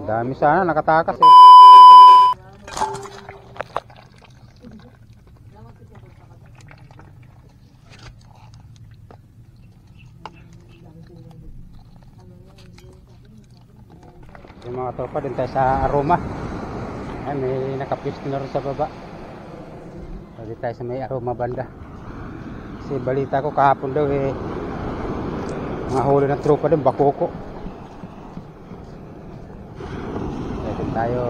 Dami sana nakatakas eh. Yung mga tropa din tayo sa Aroma. Ay, may nakapisto na rin sa baba. Pwede tayo sa may Aroma banda. Kasi balita ko kahapon daw eh, mga huli ng tropa din, Bakoko. Pwede tayo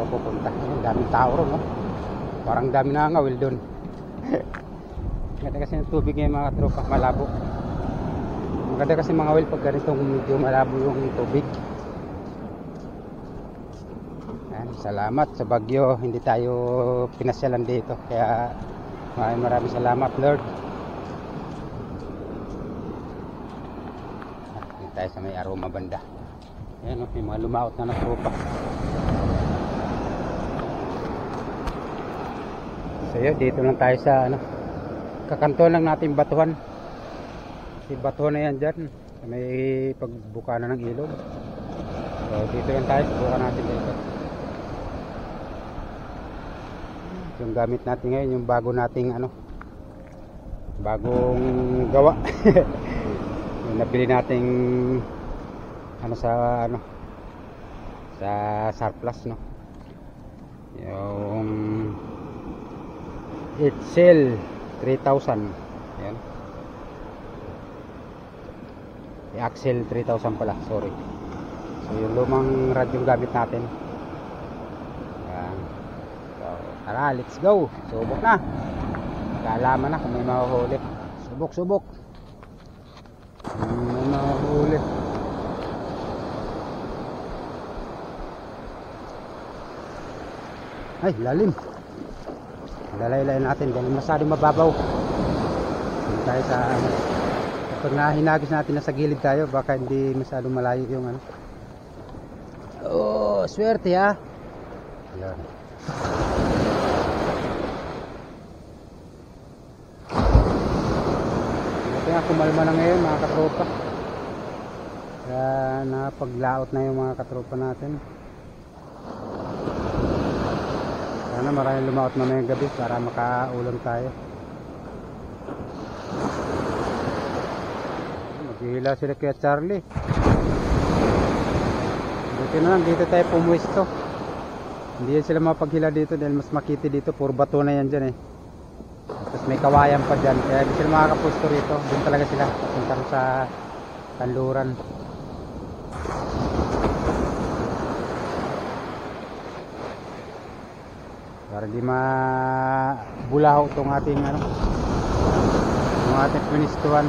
pupunta. Daming tao rin, no? Parang dami na ngawil doon. Maganda kasi ng tubig ngayon mga tropa, malabo. Maganda kasi mga ngawil pag ganitong medyo malabo yung tubig. Salamat sa bagyo, hindi tayo pinasyalan dito, kaya maraming salamat Lord. Dito tayo sa may Aroma banda. Ayan, may mga lumaot na tropa. So yun, dito lang tayo sa kakantuan lang natin batuhan. Si batuhan na yan dyan, may pagbuka na ng ilog. So dito lang tayo, buka natin dito. Yung gamit natin ngayon, yung bago nating bagong gawa. Yung nabili nating sa surplus, no, yung Excel 3000. Yan, Axel 3000 pala, sorry. So yung lumang radyong gamit natin. Tara, let's go. Subok na. Kaalaman na kung may mahuhuli. Subok. May mahuhuli. Ay, lalim. Lalay-lay natin dahil masyadong mababaw. Hindi tayo sa kapag nahinagis natin na sa gilid tayo, baka hindi masyadong malayo yung Oh, swerte ha. Ayan. Kaya kumalma na ngayon mga katropa. Kaya napaglaot na yung mga katropa natin. Sana maraming lumaot na ngayong gabi para makaulam tayo. Maghihila sila kaya Charlie. Buti na lang dito tayo pumwesto. Hindi yan sila mapaghila dito dahil mas makiti dito. Puro bato na yan dyan eh. Tapos may kawayan pa dyan, kaya di sila makakapusto rito. Doon talaga sila papunta sa kanluran. Para di mabulaho itong ating itong ating pinistuhan.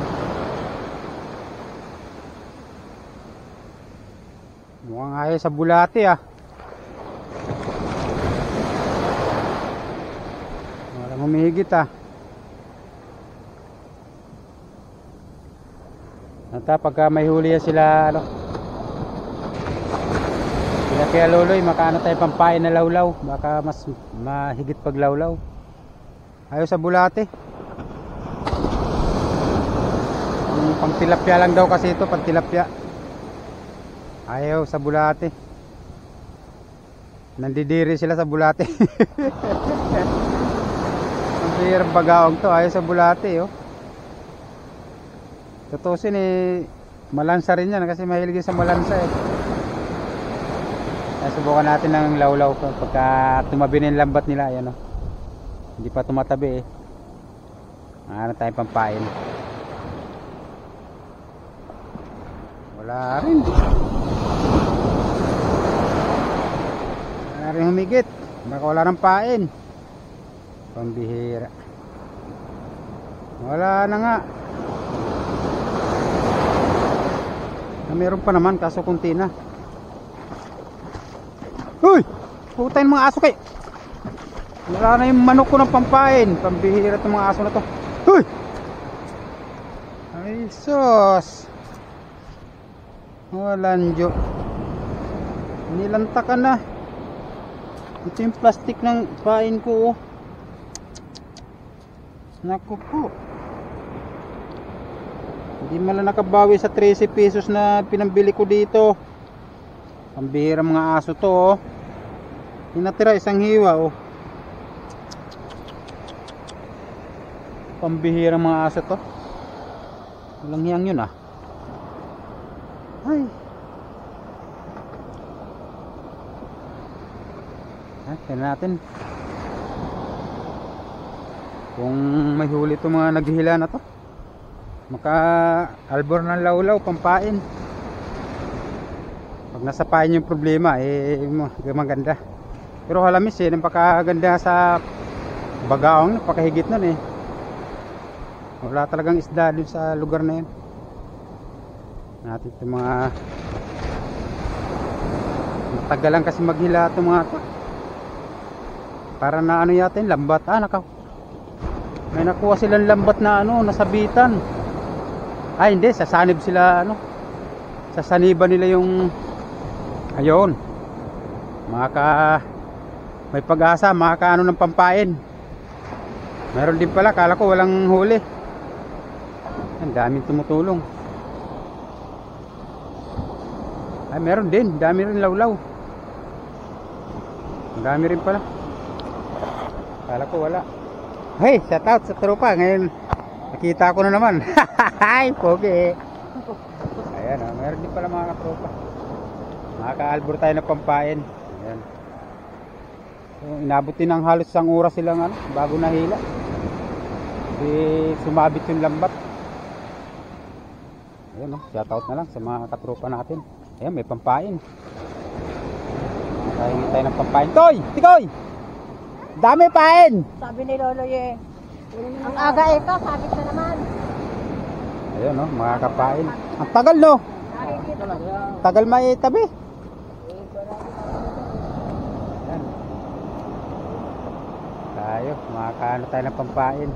Mukhang ayaw sa bulate ah. Walang humihigit ah. Nata pagka may huli sila sila kaya loloy, makaano tayo pampain na lawlaw, baka mas mahigit pag lawlaw. Ayaw sa bulate. Pang tilapia lang daw kasi ito, pang tilapia. Ayaw sa bulate. Nandidiri sila sa bulate. Ang hirap bagaong to, ayaw sa bulate oh. Tutusin malansa rin yan kasi mahilig sa malansa eh. Kaya subukan natin ng lawlaw pagka tumabi na yung lambat nila, ayan oh. Hindi pa tumatabi eh. Ano tayong pampain. Wala rin. Wala rin humigit. Baka wala ng pain. Pambihira. Wala na nga. Meron pa naman kaso kunti na. Uy! Putayin mga aso kay. Wala na yung manok ko ng pampain. Pambihira itong mga aso na to. Uy! Ay sus. Walang jo. Nilantakan na. Ito yung plastic ng pain ko oh. Naku po. Hindi man lang nakabawi sa 13 pesos na pinambili ko dito. Pambihira mga aso to oh. Tinatira isang hiwa oh. Pambihira mga aso to. Walang hiyang yun ah. Ay. Tignan natin kung may huli itong mga naghihila na to. Maka albor ng lawlaw pampain. Pag nasa pain yung problema maganda. Pero halamis napakaganda sa bagaong, napakahigit nun wala talagang isda dun sa lugar na yun. Natin itong mga matagalan kasi maghila itong mga to. Para na ano yata yung lambat. May nakuha silang lambat na nasabitan. Hindi, sasanib sila sasaniban nila yung ayun. May pag-asa, makakaano ng pampain. Meron din pala, kala ko walang huli. Ang daming tumutulong. Meron din, dami rin lawlaw. Ang dami rin pala. Kala ko wala. Hey, shout out sa tropa. Ngayon nakita ko na naman. Ay, pogi. Ayan meron din pala mga katropa. Makaka-albor tayo ng pampain. Ayan. So, inabot din ng halos isang oras silang bago nahila. Kasi sumabit yung lambat. Ayan shout out na lang sa mga katropa natin. Ayan, may pampain. Makakahingi tayo ng pampain. Toy! Tikoy! Dami pain! Sabi ni Lolo ang aga ito, sabit na naman. Ayun makakapain. Ang tagal tagal may tabi. Ayan. Tayo, makakaano tayo ng pampain.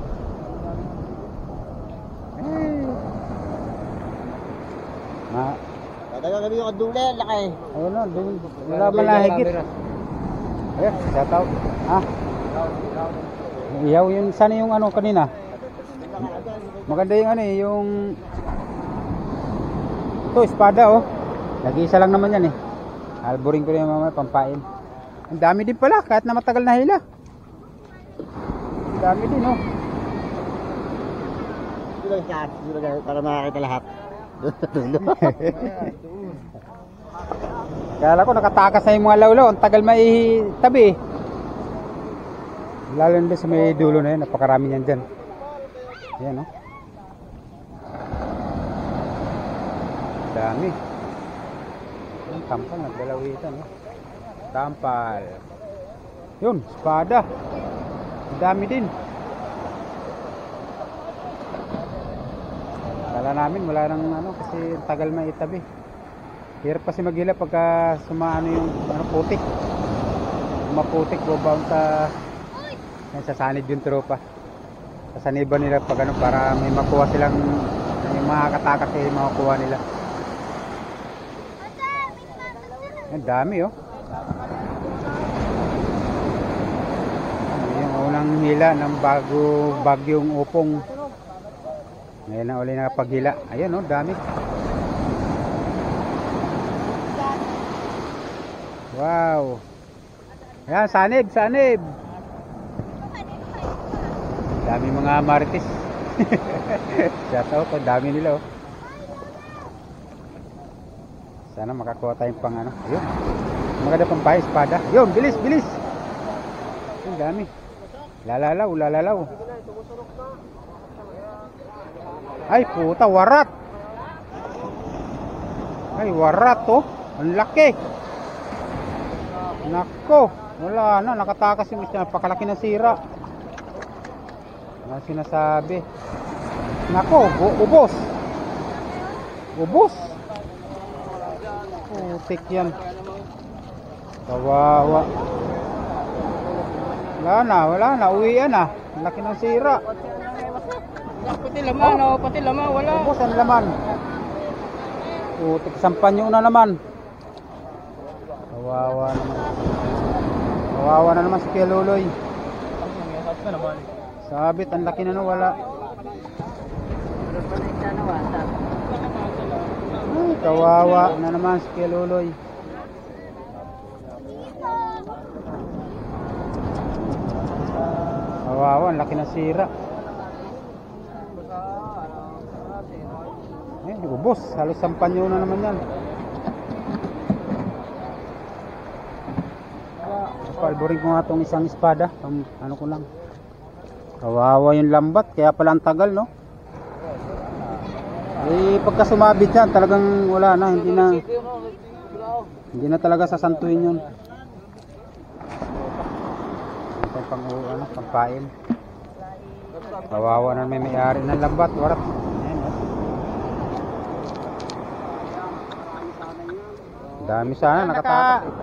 Tatagal kami yung adule, laki. Ayun wala ba nahigit? Ayan, shout out. Iyaw yun, sana yung kanina. Maganda yung yung ito, espada nag-iisa lang naman yan alboring ko rin mamaya pampain. Ang dami din pala, kahit na matagal na hila. Ang dami din Para makakita lahat. Kala ko nakatakas na yung mga lawlaw. Ang tagal may tabi lalo na sa may dulo na yun, napakarami yan dyan. Ayan dami. Yung tampal, nagdalawitan tampal. Yun, espada. Dami din. Kala namin wala nang kasi tagal may itabi. Hirap kasi maghila pagka sumaano yung putik. Maputik bobaon sa sanib yung tropa. Sasaniban nila pag para may makuha silang yung mga katakas makukuha nila. Ang dami yung unang hila ng bagyong upong. Ngayon na uli nakapaghila. Ayun dami. Wow. Ayan, sanib. Dami mga marites. Shout out, dami nila Sana makakuha tayong pang Ayun. Maganda pang pahay, espada. Yun, bilis. Ang dami. Lalalaw. Ay, puta, warat. Ay, warat Ang laki. Nako, wala na, nakatakas yung isda. Napakalaki ng sira. Ano sinasabi? Nako, ubos. Putik yan. Kawawa. Wala na, uwian na. Laki ng sira. Pati laman, wala. Ubos ang laman. Putik, sampanyo na naman. Kawawa naman si Kuya Luloy. Sabit, ang laki na wala. Ay, kawawa na naman si Kuya Luloy. Kawawa, ang laki ng sira. Ubos. Halos sampanyo na naman yan. Palborin ko nga itong isang espada. Ano ko lang. Kawawa yung lambat. Kaya pala ang tagal, no? Pagka sumabit yan, talagang wala na. Hindi na talaga sasantuin yun. Ito pang pangpain. Kawawa na may-ari ng lambat. Warat. Ayan, dami sana nakatakot.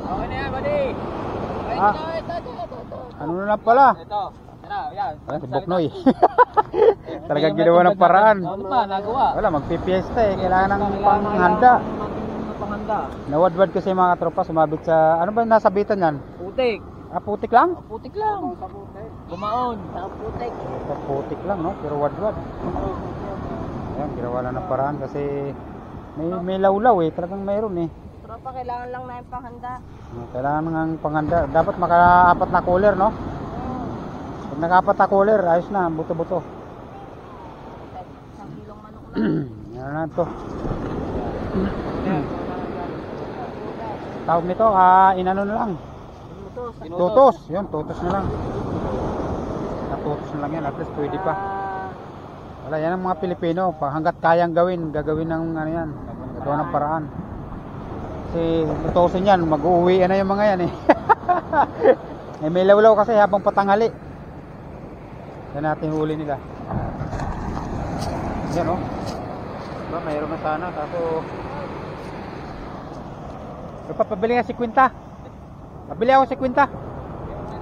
Okay na yan, buddy. Ano na lang pala? Ito. Yan. Si Boknoy. Talagang ginawa ng paraan. Ano pa, nagawa? Wala, magpipiesta eh. Kailangan ng panghanda. Panghanda. Nawadwad kasi yung mga tropa sumabit sa... Ano ba yung nasabitan yan? Putik. Putik lang? Putik lang. Gumaon. Putik. Putik lang, no? Pero wadwad. Ayan, ginawa lang ng paraan kasi may lawlaw eh. Talagang mayroon eh. Tropa, kailangan lang na yung panghanda. Kailangan ng panghanda. Dapat maka-apat na cooler, no? Pag naka-apat na cooler, ayos na. Buto-buto. Isang kilong manok na. Yan na ito. Tawag nito, inano na lang. Tutos. Yun, tutos na lang. Tutos na lang yan. At least pwede pa. Wala, yan ang mga Pilipino. Hanggat kayang gawin, gagawin ng ano yan. Gagawa ng paraan. Kasi tutusin yan, mag-uwi na yung mga yan eh. May lawlaw kasi habang patanghali. Yan natin huli nila. Yan o. Diba, mayroon na sana. Kaso pabili nga si Quinta. Pabili ako si Quinta.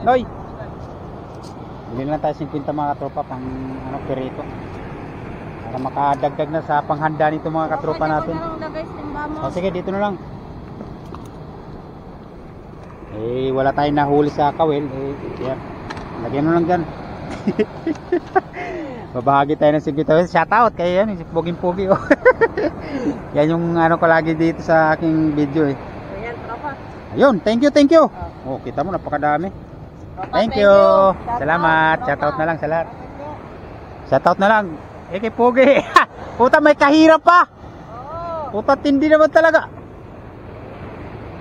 Noy. Bili na lang tayo si Quinta mga katropa pang perito. Para makadagdag na sa panghanda nito mga katropa natin. Sige, dito na lang. Wala tayong nahuli sa kawil. Yan. Lagyan mo lang dyan. Babahagi tayo ng 50. Shoutout kayo yan. Puging-pugi oh. Yan yung ano ko lagi dito sa aking video eh. Ayan, tropa. Ayun, thank you. Oh, kita mo napakadami. Thank you. Salamat. Shoutout na lang sa lahat. Shoutout na lang. Kay Pugi. Puta, may kahirap pa. Puta, tindi naman talaga.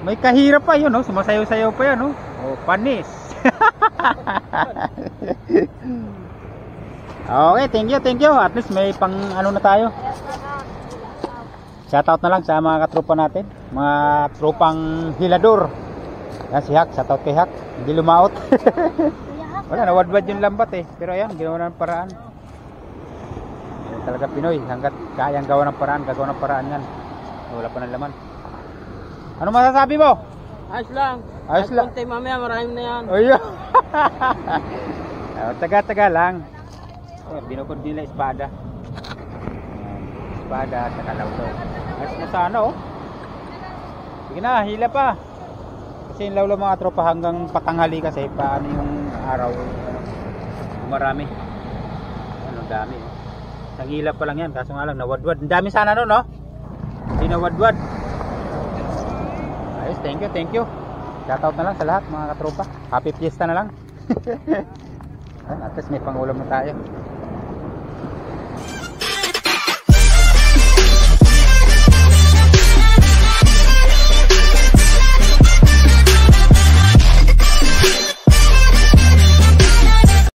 May kahirap pa yun, no? Sumasayaw-sayaw pa yan, no? Oh, panis. Okay, thank you. At least may pang ano na tayo. Shoutout na lang sa mga katropa natin. Mga tropang hilador. Yan si Hak, shoutout kay Hak. Hindi lumaot. Wala, nawadwad yung lambat eh. Pero ayan, ginawa ng paraan. Yan talaga Pinoy. Hanggat kayang gawa ng paraan, gagawa ng paraan yan. Wala pa ng laman. Ano masasabi mo? Ayos lang. Ayos lang. Konti mamaya, marami na yan. Oyo. Taga-taga lang. Binukod nila espada. Espada at kalawlaw. Ayos na sana oh. Sige na, hila pa. Kasi yung lawlaw mga tropa hanggang patanghali kasi paano yung araw. Marami. Ano dami. Isang hila pa lang yan. Kaso nga lang nawadwad. Ang dami sana no, no? Hindi nawadwad. Ayos, thank you. Shoutout na lang sa lahat mga katropa. Happy fiesta na lang. At least may pangulam na tayo.